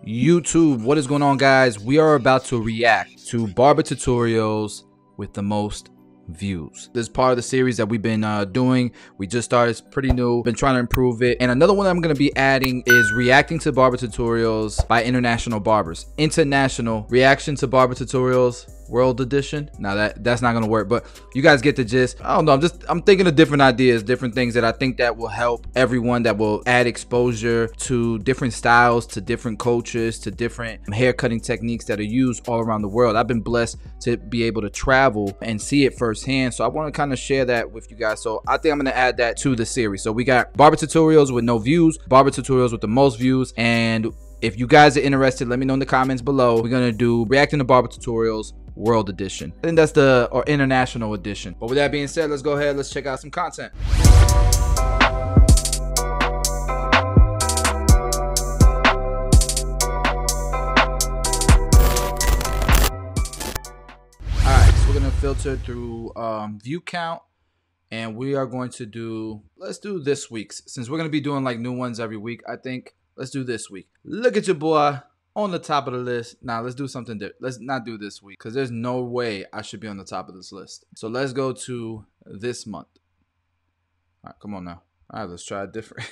YouTube, what is going on, guys? We are about to react to barber tutorials with the most views. This is part of the series that we've been doing. We just started. It's pretty new. Been trying to improve it. And another one I'm going to be adding is reacting to barber tutorials by international barbers. International reaction to barber tutorials world edition. Now that's not gonna work, but you guys get the gist. I don't know, I'm thinking of different ideas, different things that I think that will help everyone, that will add exposure to different styles, to different cultures, to different hair cutting techniques that are used all around the world. I've been blessed to be able to travel and see it firsthand, so I want to kind of share that with you guys. So I think I'm gonna add that to the series. So we got barber tutorials with no views, barber tutorials with the most views, and if you guys are interested, let me know in the comments below. We're gonna do reacting to barber tutorials world edition. I think that's the international edition. But with that being said, let's go ahead, let's check out some content. Alright, so we're gonna filter through view count, and we are going to do, let's do this week's, since we're gonna be doing like new ones every week. I think let's do this week. Look at your boy on the top of the list. Now let's do something different. Let's not do this week, because there's no way I should be on the top of this list. So let's go to this month. All right, come on now. All right, let's try it different.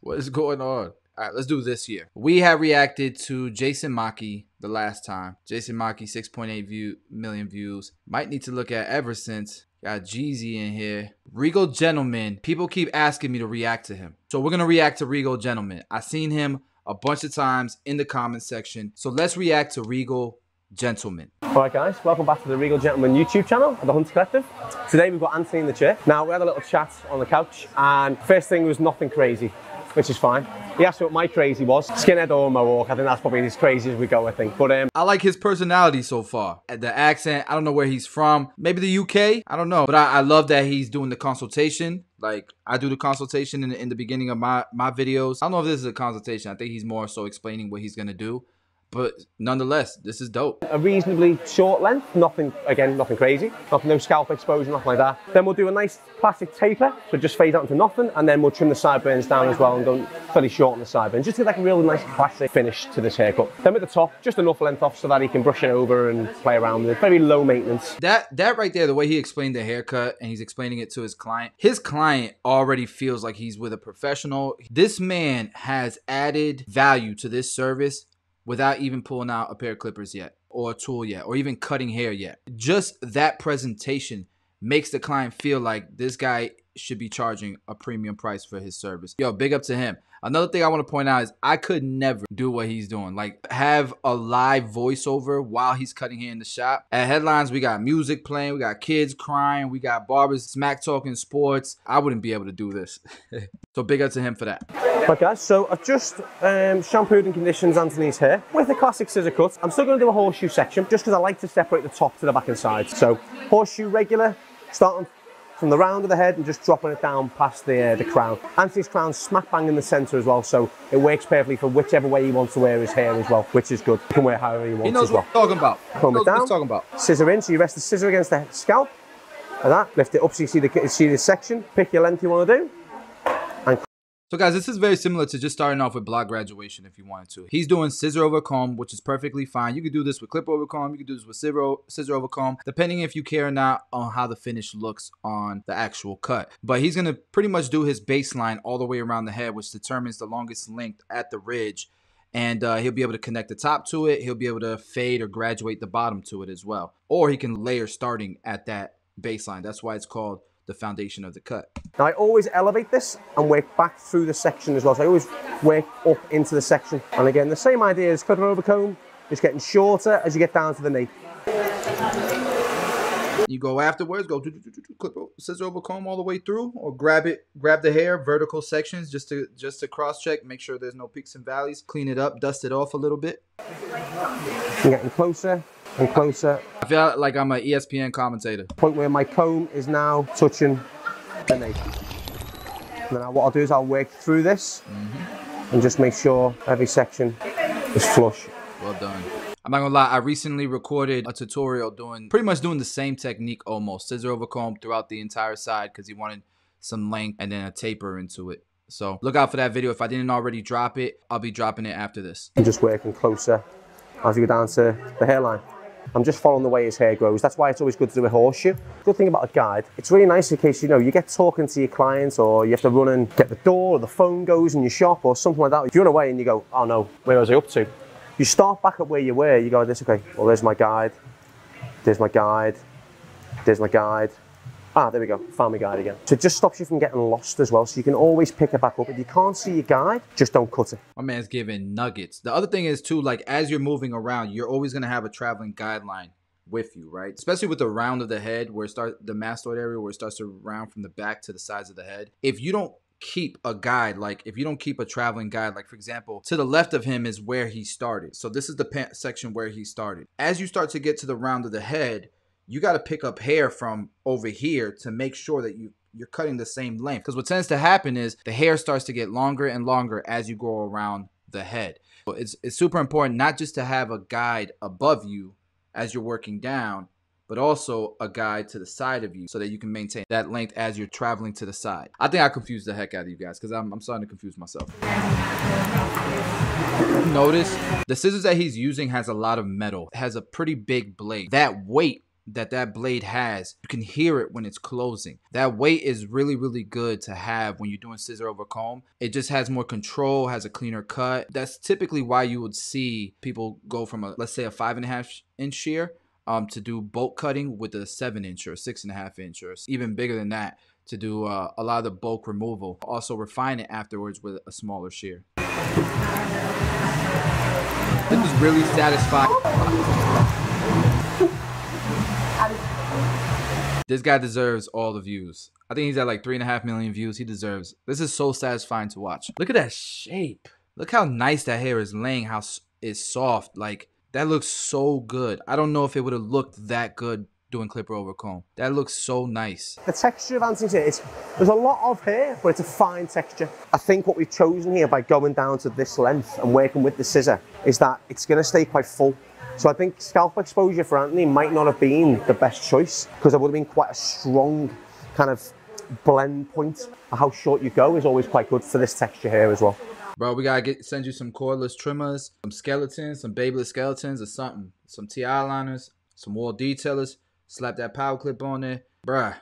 What is going on? All right, let's do this year. We have reacted to Jason Maki the last time. Jason Maki, 6.8 million views. Might need to look at ever since. Got Jeezy in here. Regal Gentleman. People keep asking me to react to him, so we're gonna react to Regal Gentleman. I seen him a bunch of times in the comment section, so let's react to Regal Gentleman. Alright guys, welcome back to the Regal Gentleman YouTube channel at the Hunter Collective. Today we've got Anthony in the chair. Now we had a little chat on the couch, and first thing was nothing crazy, which is fine. He asked me what my crazy was. Skinhead or mohawk. I think that's probably as crazy as we go, I think. But I like his personality so far. The accent, I don't know where he's from. Maybe the UK, I don't know. But I love that he's doing the consultation. Like, I do the consultation in the beginning of my videos. I don't know if this is a consultation. I think he's more so explaining what he's gonna do. But nonetheless, this is dope. A reasonably short length, nothing, again, nothing crazy. No scalp exposure, nothing like that. Then we'll do a nice classic taper, so just fade out into nothing, and then we'll trim the sideburns down as well and go fairly short on the sideburns. Just to get like a really nice classic finish to this haircut. Then with the top, just enough length off so that he can brush it over and play around with it. Very low maintenance. That right there, the way he explained the haircut and he's explaining it to his client already feels like he's with a professional. This man has added value to this service without even pulling out a pair of clippers yet, or a tool yet, or even cutting hair yet. Just that presentation makes the client feel like this guy should be charging a premium price for his service. Yo, big up to him. Another thing I want to point out is I could never do what he's doing. Like, have a live voiceover while he's cutting hair in the shop. At Headlines, we got music playing, we got kids crying, we got barbers smack talking sports. I wouldn't be able to do this. So big up to him for that. Right guys, so I've just shampooed and conditioned Anthony's hair with a classic scissor cut. I'm still going to do a horseshoe section just because I like to separate the top to the back and sides. So horseshoe regular, starting from the round of the head and just dropping it down past the crown. Anthony's crown's smack bang in the centre as well, so it works perfectly for whichever way he wants to wear his hair as well, which is good. He can wear however he wants as well. He knows what he's talking about. Comb it down, talking about. Scissor in, so you rest the scissor against the scalp, like that. Lift it up so you see the section. Pick your length you want to do. So guys, this is very similar to just starting off with block graduation if you wanted to. He's doing scissor over comb, which is perfectly fine. You could do this with clip over comb. You could do this with scissor over comb, depending if you care or not on how the finish looks on the actual cut. But he's going to pretty much do his baseline all the way around the head, which determines the longest length at the ridge. And he'll be able to connect the top to it. He'll be able to fade or graduate the bottom to it as well. Or he can layer starting at that baseline. That's why it's called the foundation of the cut. Now I always elevate this and work back through the section as well. So I always work up into the section. And again, the same idea as clipper over comb, just getting shorter as you get down to the knee. You go afterwards, go clip scissor over comb all the way through, or grab the hair, vertical sections just to cross check, make sure there's no peaks and valleys, clean it up, dust it off a little bit. I'm getting closer and closer. I feel like I'm an ESPN commentator. Point where my comb is now touching the nape. And then what I'll do is I'll work through this and just make sure every section is flush. Well done. I'm not gonna lie, I recently recorded a tutorial pretty much doing the same technique almost. Scissor over comb throughout the entire side because he wanted some length and then a taper into it. So look out for that video. If I didn't already drop it, I'll be dropping it after this. I'm just working closer as you go down to the hairline. I'm just following the way his hair grows. That's why it's always good to do a horseshoe. Good thing about a guide, it's really nice in case, you know, you get talking to your clients or you have to run and get the door or the phone goes in your shop or something like that. If you run away and you go, oh no, where was I up to? You start back at where you were. You go, this, okay, well, there's my guide. There's my guide. There's my guide. Ah, there we go, found my guide again. So it just stops you from getting lost as well, so you can always pick it back up. If you can't see your guide, just don't cut it. My man's giving nuggets. The other thing is too, like as you're moving around, you're always gonna have a traveling guideline with you, right? Especially with the round of the head, where it starts, the mastoid area, where it starts to round from the back to the sides of the head. If you don't keep a guide, like if you don't keep a traveling guide, like for example, to the left of him is where he started. So this is the pant section where he started. As you start to get to the round of the head, you got to pick up hair from over here to make sure that you're cutting the same length. Because what tends to happen is the hair starts to get longer and longer as you go around the head. So it's super important not just to have a guide above you as you're working down, but also a guide to the side of you so that you can maintain that length as you're traveling to the side. I think I confused the heck out of you guys because I'm starting to confuse myself. Notice the scissors that he's using has a lot of metal. It has a pretty big blade. That weight that blade has, you can hear it when it's closing. That weight is really, really good to have when you're doing scissor over comb. It just has more control, has a cleaner cut. That's typically why you would see people go from a, let's say, a 5.5 inch shear to do bulk cutting with a 7-inch or 6.5 inch or even bigger than that to do a lot of the bulk removal. Also refine it afterwards with a smaller shear. This is really satisfying. This guy deserves all the views. I think he's at like 3.5 million views. He deserves. This is so satisfying to watch. Look at that shape. Look how nice that hair is laying, how it's soft. Like, that looks so good. I don't know if it would have looked that good doing clipper over comb. That looks so nice. The texture of Anthony's hair, there's a lot of hair, but it's a fine texture. I think what we've chosen here by going down to this length and working with the scissor is that it's going to stay quite full. So I think scalp exposure for Anthony might not have been the best choice because there would have been quite a strong kind of blend point. How short you go is always quite good for this texture here as well. Bro, we gotta send you some cordless trimmers, some skeletons, some babeless skeletons or something. Some TI liners, some wall detailers. Slap that power clip on there. Bruh,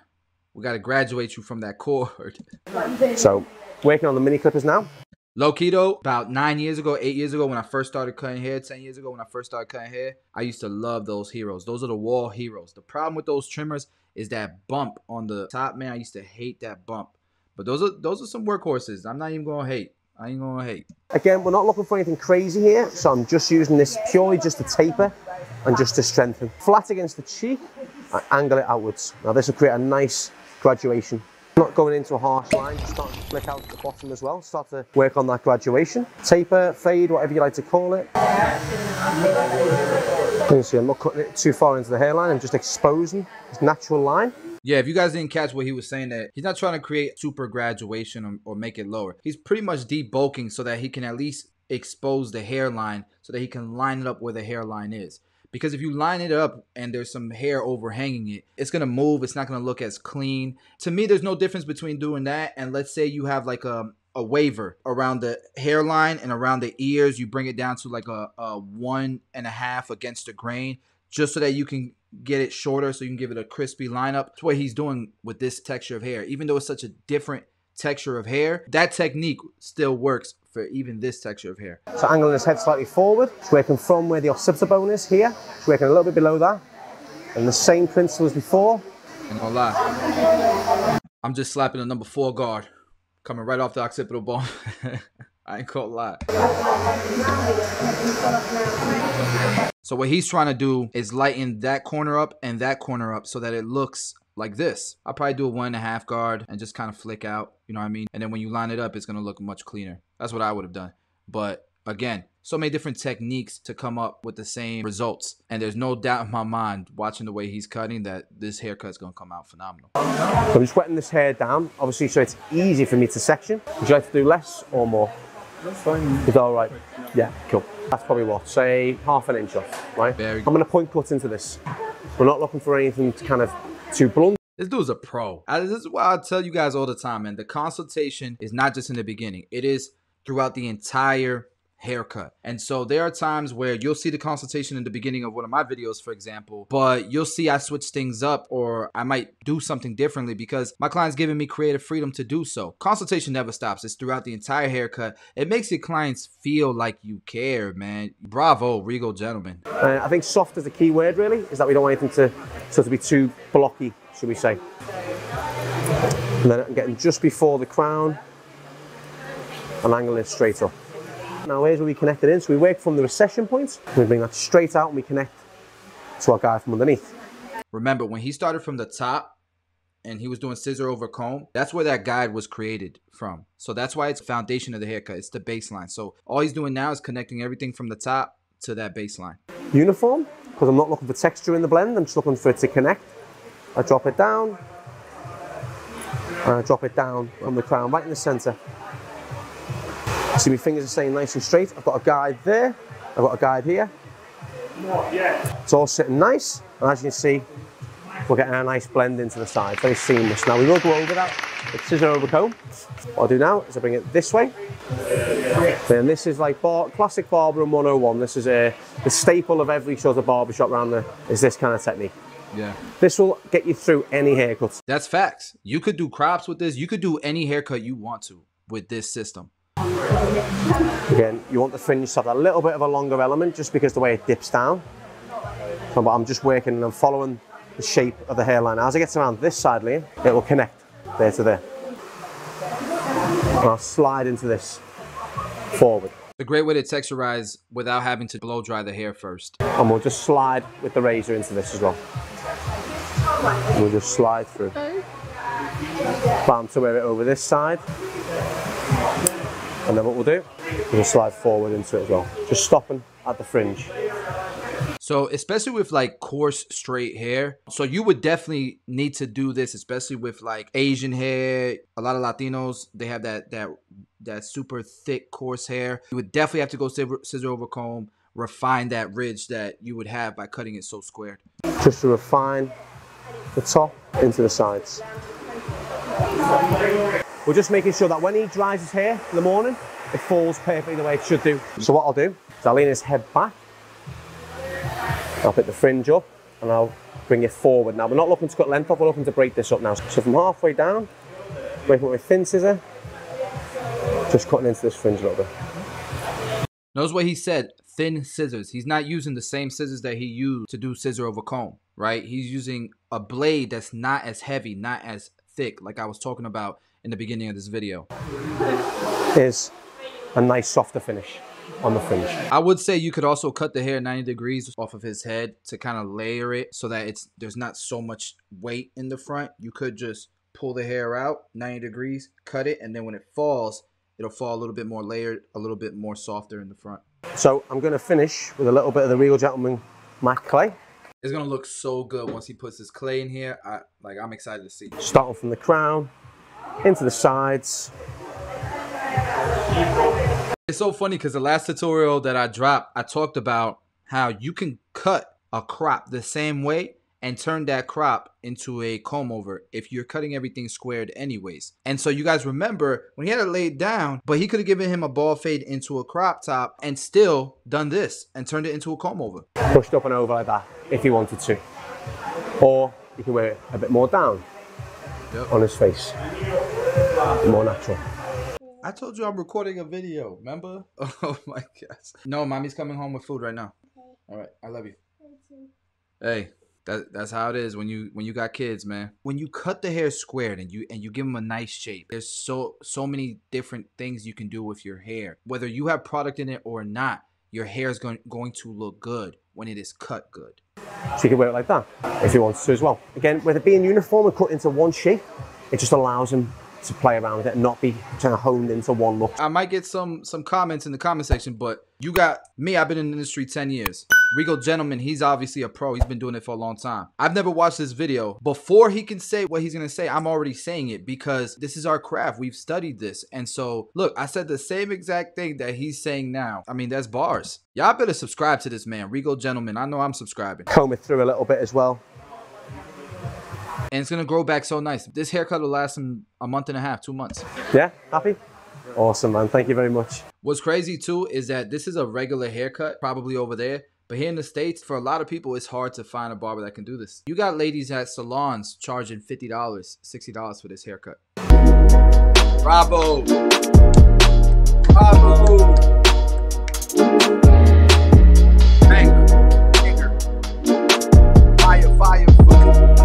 we gotta graduate you from that cord. So, working on the mini clippers now. Low key though, about 9 years ago, 8 years ago when I first started cutting hair, 10 years ago when I first started cutting hair, I used to love those heroes. Those are the wall heroes. The problem with those trimmers is that bump on the top, man. I used to hate that bump. But those are some workhorses. I'm not even gonna hate. I ain't gonna hate. Again, we're not looking for anything crazy here, so I'm just using this purely just to taper and just to strengthen. Flat against the cheek, and angle it outwards. Now this will create a nice graduation. Not going into a harsh line, just starting to flick out at the bottom as well. Start to work on that graduation. Taper, fade, whatever you like to call it. You can see I'm not cutting it too far into the hairline, I'm just exposing this natural line. Yeah, if you guys didn't catch what he was saying, that he's not trying to create super graduation or make it lower. He's pretty much debulking so that he can at least expose the hairline so that he can line it up where the hairline is. Because if you line it up and there's some hair overhanging it, it's going to move. It's not going to look as clean. To me, there's no difference between doing that and let's say you have like a waver around the hairline and around the ears. You bring it down to like a 1.5 against the grain just so that you can get it shorter so you can give it a crispy lineup. That's what he's doing with this texture of hair. Even though it's such a different texture of hair, that technique still works for even this texture of hair. So angling his head slightly forward, it's working from where the occipital bone is here, it's working a little bit below that, and the same principle as before. Ain't gonna lie, I'm just slapping a number 4 guard, coming right off the occipital bone. I ain't gonna lie. So what he's trying to do is lighten that corner up and that corner up so that it looks like this. I'll probably do a 1.5 guard and just kind of flick out, you know what I mean? And then when you line it up, it's gonna look much cleaner. That's what I would have done. But again, so many different techniques to come up with the same results. And there's no doubt in my mind, watching the way he's cutting, that this haircut is gonna come out phenomenal. So I'm just wetting this hair down, obviously, so it's easy for me to section. Would you like to do less or more? That's fine. Is that all right? Yeah, cool. That's probably what, say ½ inch off, right? Very good. I'm gonna point cut into this. We're not looking for anything to kind of too blunt. This dude's a pro. This is why I tell you guys all the time, man. The consultation is not just in the beginning. It is throughout the entire haircut. And so there are times where you'll see the consultation in the beginning of one of my videos, for example, but you'll see I switch things up or I might do something differently because my client's giving me creative freedom to do so. Consultation never stops. It's throughout the entire haircut. It makes your clients feel like you care, man. Bravo, Regal Gentleman. I think soft is the key word, really, is that we don't want anything to be too blocky, should we say. And then I'm getting just before the crown and angling it straight up. Now here's where we connect it in. So we work from the recession point, we bring that straight out and we connect to our guy from underneath. Remember, when he started from the top and he was doing scissor over comb, that's where that guide was created from. So that's why it's the foundation of the haircut. It's the baseline. So all he's doing now is connecting everything from the top to that baseline. Uniform, because I'm not looking for texture in the blend, I'm just looking for it to connect. I drop it down, and I drop it down on the crown, right in the center. See, my fingers are staying nice and straight. I've got a guide there, I've got a guide here. It's all sitting nice, and as you can see, we're getting a nice blend into the side, very seamless. Now we will go over that with scissor over comb. What I'll do now is I bring it this way. Then this is like classic Barber 101. This is the staple of every sort of barbershop around there, is this kind of technique. Yeah. This will get you through any haircut. That's facts. You could do crops with this. You could do any haircut you want to with this system. Again, you want the fringe to have a little bit of a longer element just because the way it dips down. But I'm just working and I'm following the shape of the hairline. As it gets around this side, Liam, it will connect there to there. And I'll slide into this forward. A great way to texturize without having to blow dry the hair first. And we'll just slide with the razor into this as well. We'll just slide through. Bam, to wear it over this side. And then what we'll do, we'll slide forward into it as well. Just stopping at the fringe. So especially with like coarse straight hair, so you would definitely need to do this, especially with like Asian hair. A lot of Latinos, they have that super thick coarse hair. You would definitely have to go scissor over comb, refine that ridge that you would have by cutting it so squared. Just to refine the top into the sides. We're just making sure that when he dries his hair in the morning, it falls perfectly the way it should do. So what I'll do is I'll lean his head back, I'll put the fringe up, and I'll bring it forward. Now we're not looking to cut length off, we're looking to break this up now. So from halfway down, breaking it with a thin scissor, just cutting into this fringe a little bit. Notice what he said, thin scissors. He's not using the same scissors that he used to do scissor over comb, right? He's using a blade that's not as heavy, not as thick, like I was talking about in the beginning of this video. Is a nice softer finish on the fringe. I would say you could also cut the hair 90 degrees off of his head to kind of layer it so that there's not so much weight in the front. You could just pull the hair out 90 degrees, cut it, and then when it falls, it'll fall a little bit more layered, a little bit more softer in the front. So I'm going to finish with a little bit of the Regal Gentleman matte clay. It's going to look so good once he puts his clay in here. I'm excited to see. Starting from the crown, into the sides. It's so funny because the last tutorial that I dropped, I talked about how you can cut a crop the same way and turn that crop into a comb over if you're cutting everything squared anyways. And so you guys remember when he had it laid down, but he could have given him a bald fade into a crop top and still done this and turned it into a comb over. Pushed up and over like that if he wanted to. Or you can wear it a bit more down on his face. More natural. I told you I'm recording a video, remember? Oh my gosh. No, mommy's coming home with food right now. All right, I love you. Hey, that's how it is when you got kids, man. When you cut the hair squared and you give them a nice shape, there's so many different things you can do with your hair. Whether you have product in it or not, your hair is going to look good when it is cut good. So you can wear it like that if you want to as well. Again, with it being uniform and cut into one shape, it just allows him to play around with it and not be kind of honed into one look. I might get some comments in the comment section, but you got me. I've been in the industry 10 years. Regal Gentleman, he's obviously a pro. He's been doing it for a long time. I've never watched this video. Before he can say what he's going to say, I'm already saying it because this is our craft. We've studied this. And so, look, I said the same exact thing that he's saying now. I mean, that's bars. Y'all better subscribe to this man, Regal Gentleman. I know I'm subscribing. Comb it through a little bit as well. And it's gonna grow back so nice. This haircut will last him a month and a half, 2 months. Yeah, happy? Awesome, man. Thank you very much. What's crazy too is that this is a regular haircut, probably over there. But here in the States, for a lot of people, it's hard to find a barber that can do this. You got ladies at salons charging $50, $60 for this haircut. Bravo! Bravo! Banger, banger. Fire, fire, fire.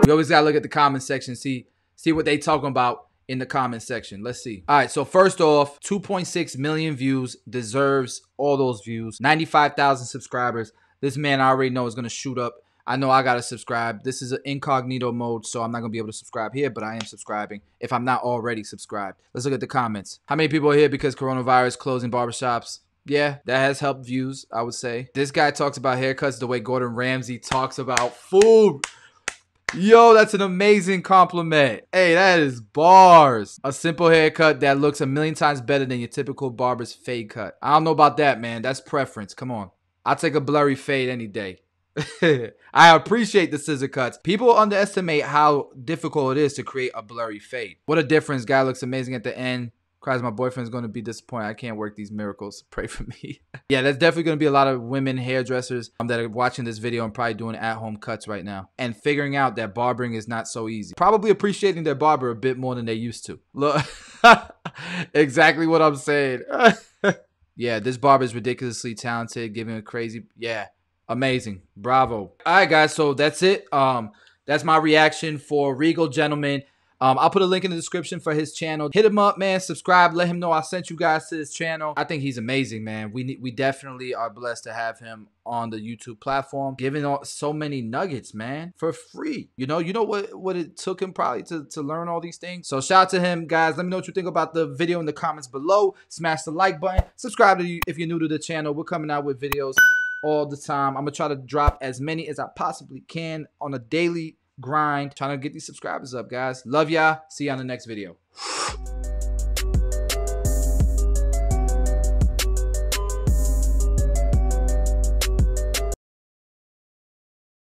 You always gotta look at the comment section, see what they talking about in the comment section. Let's see. All right, so first off, 2.6 million views, deserves all those views. 95,000 subscribers. This man I already know is gonna shoot up. I know I gotta subscribe. This is an incognito mode, so I'm not gonna be able to subscribe here, but I am subscribing if I'm not already subscribed. Let's look at the comments. How many people are here because coronavirus closing barbershops? Yeah, that has helped views, I would say. This guy talks about haircuts the way Gordon Ramsay talks about food. Yo, that's an amazing compliment. Hey, that is bars. A simple haircut that looks a million times better than your typical barber's fade cut. I don't know about that, man. That's preference. Come on. I'll take a blurry fade any day. I appreciate the scissor cuts. People underestimate how difficult it is to create a blurry fade. What a difference. Guy looks amazing at the end. Cries my boyfriend's going to be disappointed. I can't work these miracles. Pray for me. Yeah, there's definitely going to be a lot of women hairdressers that are watching this video and probably doing at-home cuts right now. And figuring out that barbering is not so easy. Probably appreciating their barber a bit more than they used to. Look, exactly what I'm saying. Yeah, this barber is ridiculously talented, giving a crazy, yeah, amazing. Bravo. All right, guys, so that's it. That's my reaction for Regal Gentleman. I'll put a link in the description for his channel. Hit him up, man. Subscribe. Let him know I sent you guys to his channel. I think he's amazing, man. We definitely are blessed to have him on the YouTube platform, giving so many nuggets, man, for free. You know what it took him probably to learn all these things. So shout out to him, guys. Let me know what you think about the video in the comments below. Smash the like button. Subscribe to you if you're new to the channel. We're coming out with videos all the time. I'm gonna try to drop as many as I possibly can on a daily grind, trying to get these subscribers up, guys. Love y'all. See you on the next video.